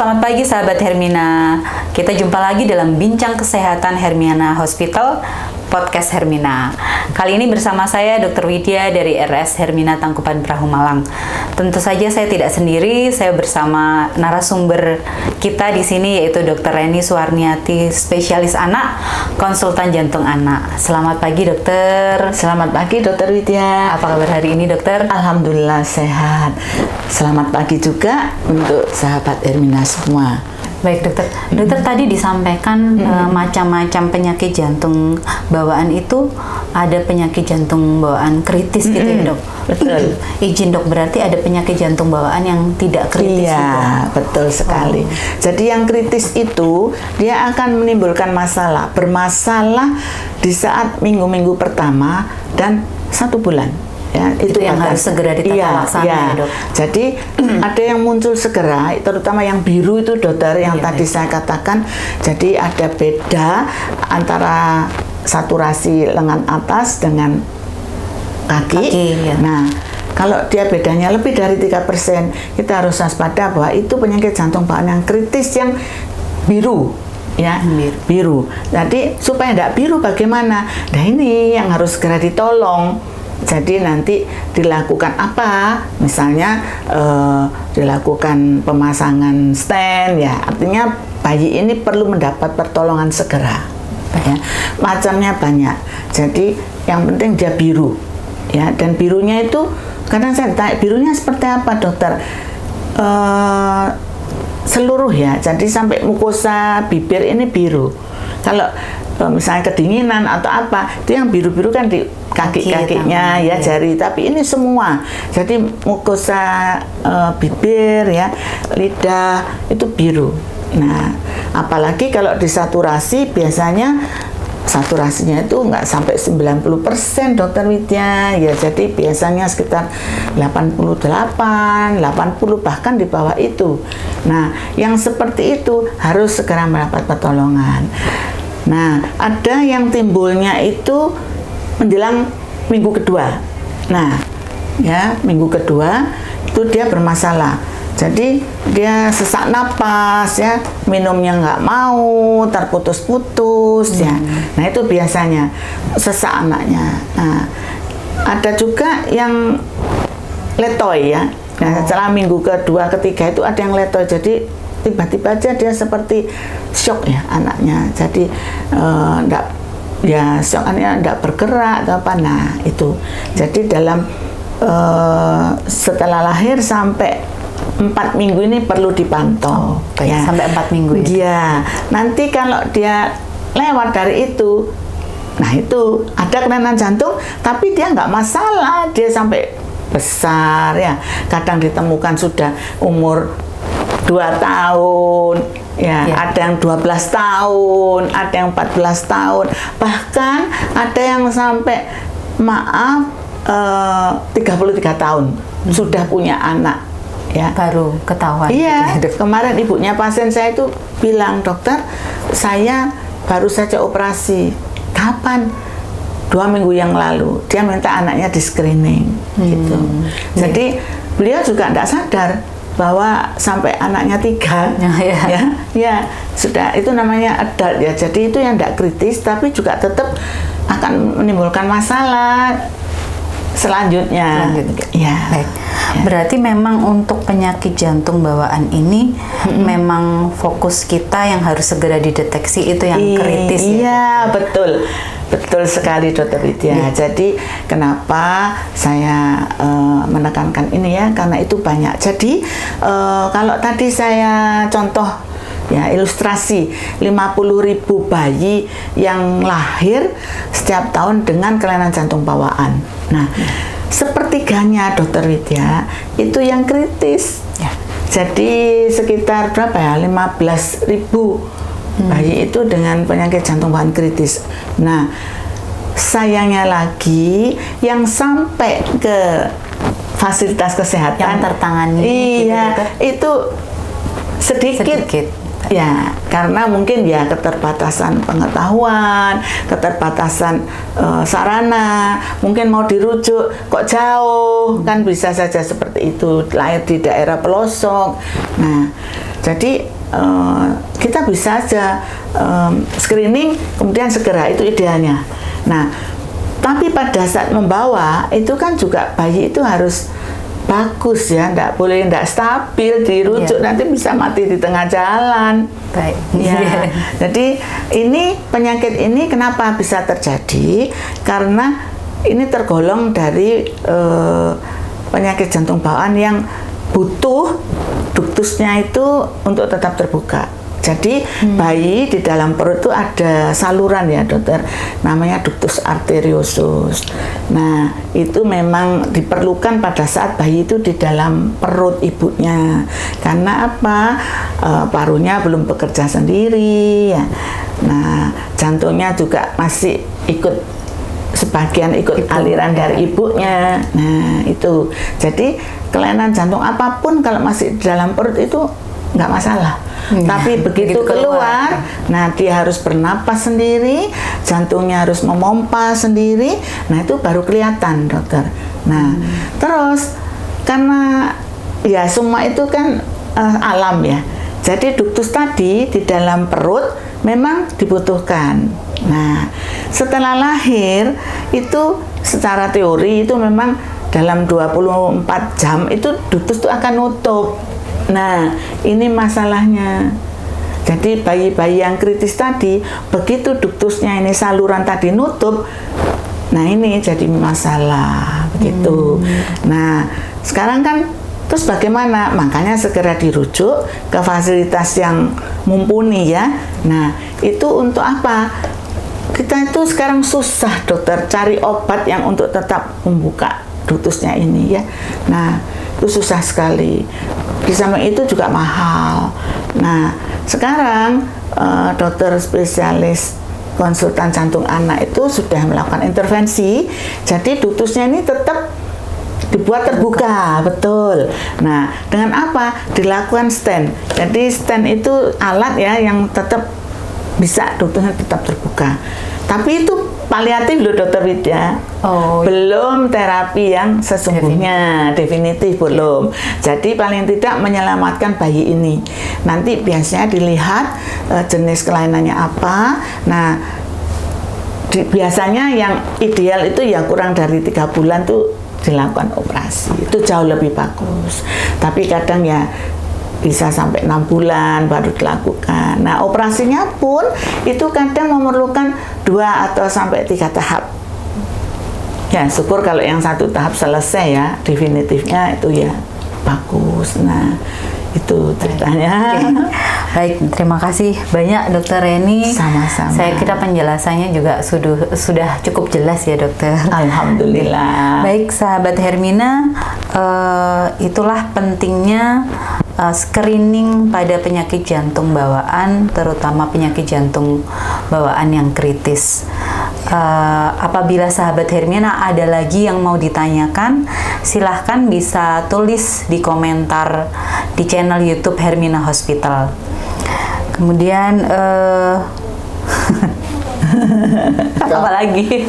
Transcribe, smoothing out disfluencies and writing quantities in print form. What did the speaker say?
selamat pagi sahabat Hermina. Kita jumpa lagi dalam Bincang Kesehatan Hermiana Hospital, Podcast Hermina. Kali ini bersama saya Dr. Widya dari RS Hermina Tangkuban Perahu Malang. Tentu saja saya tidak sendiri, saya bersama narasumber kita di sini yaitu Dr. Reni Suwarniati, spesialis anak, konsultan jantung anak. Selamat pagi dokter. Selamat pagi Dr. Widya. Apa kabar hari ini dokter? Alhamdulillah sehat. Selamat pagi juga untuk sahabat Hermina semua. Baik dokter, dokter tadi disampaikan macam-macam penyakit jantung bawaan itu ada penyakit jantung bawaan kritis gitu ya dok? Betul. Izin dok, berarti ada penyakit jantung bawaan yang tidak kritis Iya, gitu? betul sekali. Jadi yang kritis itu dia akan menimbulkan masalah, bermasalah di saat minggu-minggu pertama dan 1 bulan. Ya, itu yang harus segera ditata laksana ya dok. Jadi ada yang muncul segera, terutama yang biru itu dokter yang tadi saya katakan. Jadi ada beda antara saturasi lengan atas dengan kaki. Nah, kalau dia bedanya lebih dari 3%, kita harus waspada bahwa itu penyakit jantung bawaan yang kritis yang biru. Ya, biru. Jadi supaya tidak biru bagaimana? Nah ini yang harus segera ditolong. Jadi nanti dilakukan apa? Misalnya dilakukan pemasangan stent ya. Artinya bayi ini perlu mendapat pertolongan segera. Ya. Macamnya banyak. Jadi yang penting dia biru. Ya, dan birunya itu kadang saya tanya birunya seperti apa, dokter? Seluruh ya. Jadi sampai mukosa bibir ini biru. Kalau misalnya kedinginan atau apa, itu yang biru-biru kan di kaki-kakinya ya, jari, tapi ini semua. Jadi mukosa bibir ya, lidah itu biru. Nah, apalagi kalau disaturasi biasanya saturasinya itu nggak sampai 90% dokter Widya ya, jadi biasanya sekitar 88, 80 bahkan di bawah itu. Nah, yang seperti itu harus segera mendapat pertolongan. Nah, ada yang timbulnya itu menjelang minggu kedua. Nah, ya minggu kedua itu dia bermasalah. Jadi dia sesak napas ya, minumnya nggak mau, terputus-putus ya. Nah itu biasanya sesak anaknya. Nah, ada juga yang letoy ya. Nah setelah minggu kedua, ketiga itu ada yang letoy. Jadi tiba-tiba aja dia seperti shock ya anaknya. Jadi ya shock anaknya enggak bergerak atau apa. Nah itu. Jadi dalam setelah lahir sampai 4 minggu ini perlu dipantau. Ya. Sampai 4 minggu ya? Iya. Nanti kalau dia lewat dari itu, nah itu ada kelainan jantung, tapi dia nggak masalah, dia sampai besar ya. Kadang ditemukan sudah umur 2 tahun, ya, ada yang 12 tahun, ada yang 14 tahun, bahkan ada yang sampai 33 tahun sudah punya anak. Ya. Baru ketahuan. Iya, kemarin ibunya pasien saya itu bilang, dokter, saya baru saja operasi. Kapan? 2 minggu yang lalu. Dia minta anaknya di screening, gitu. Jadi beliau juga tidak sadar bahwa sampai anaknya 3, ya, sudah itu namanya adult ya. Jadi itu yang tidak kritis, tapi juga tetap akan menimbulkan masalah selanjutnya. Ya. Baik. Berarti memang untuk penyakit jantung bawaan ini memang fokus kita yang harus segera dideteksi itu yang kritis. Iya, betul. Betul sekali Dr. Widya. Jadi kenapa saya menekankan ini ya, karena itu banyak. Jadi kalau tadi saya contoh ya ilustrasi 50.000 bayi yang lahir setiap tahun dengan kelainan jantung bawaan. Nah, sepertiganya Dr. Widya itu yang kritis. Ya. Jadi sekitar berapa ya? 15.000 bayi itu dengan penyakit jantung bawaan kritis. Nah, sayangnya lagi yang sampai ke fasilitas kesehatan yang tertangani iya, gitu, itu sedikit. Ya, karena mungkin ya keterbatasan pengetahuan, keterbatasan sarana, mungkin mau dirujuk kok jauh, kan bisa saja seperti itu, lahir di daerah pelosok. Nah, jadi kita bisa aja screening kemudian segera, itu idealnya. Nah, tapi pada saat membawa itu kan juga bayi itu harus bagus ya, nggak stabil, dirujuk nanti bisa mati di tengah jalan. Baik. Ya, jadi ini penyakit ini kenapa bisa terjadi? Karena ini tergolong dari penyakit jantung bawaan yang butuh duktusnya itu untuk tetap terbuka. Jadi bayi di dalam perut itu ada saluran ya dokter, namanya ductus arteriosus. Nah itu memang diperlukan pada saat bayi itu di dalam perut ibunya. Karena apa? Parunya belum bekerja sendiri ya. Nah jantungnya juga masih sebagian ikut aliran dari ibunya. Nah itu, jadi kelainan jantung apapun kalau masih di dalam perut itu nggak masalah. Tapi begitu keluar, nah dia harus bernapas sendiri, jantungnya harus memompa sendiri. Nah itu baru kelihatan dokter. Nah terus karena ya semua itu kan alam ya. Jadi ductus tadi di dalam perut memang dibutuhkan. Nah setelah lahir itu secara teori itu memang dalam 24 jam itu ductus itu akan nutup. Nah, ini masalahnya. Jadi bayi-bayi yang kritis tadi, begitu duktusnya ini saluran tadi nutup, nah ini jadi masalah begitu. Nah, sekarang kan terus bagaimana? Makanya segera dirujuk ke fasilitas yang mumpuni ya. Nah, itu untuk apa? Kita itu sekarang susah dokter cari obat yang untuk tetap membuka ductusnya ini ya. Nah, itu susah sekali. Di samping itu juga mahal. Nah, sekarang dokter spesialis konsultan jantung anak itu sudah melakukan intervensi. Jadi ductusnya ini tetap dibuat terbuka, betul. Nah, dengan apa? Dilakukan stent. Jadi stent itu alat ya yang tetap bisa ductusnya tetap terbuka. Tapi itu paliatif loh dokter Widya. Belum terapi yang sesungguhnya definitif belum. Jadi paling tidak menyelamatkan bayi ini. Nanti biasanya dilihat jenis kelainannya apa. Nah biasanya yang ideal itu ya kurang dari 3 bulan tuh dilakukan operasi. Itu jauh lebih bagus. Tapi kadang ya bisa sampai 6 bulan baru dilakukan. Nah operasinya pun itu kadang memerlukan 2 atau sampai 3 tahap. Ya syukur kalau yang 1 tahap selesai ya, definitifnya itu ya bagus. Nah itu ceritanya. Baik, terima kasih banyak Dokter Reni. Sama-sama. Saya kira penjelasannya juga sudah cukup jelas ya dokter. Alhamdulillah. Baik sahabat Hermina, itulah pentingnya screening pada penyakit jantung bawaan, terutama penyakit jantung bawaan yang kritis. Apabila sahabat Hermina ada lagi yang mau ditanyakan, silahkan bisa tulis di komentar di channel YouTube Hermina Hospital. Kemudian apa lagi?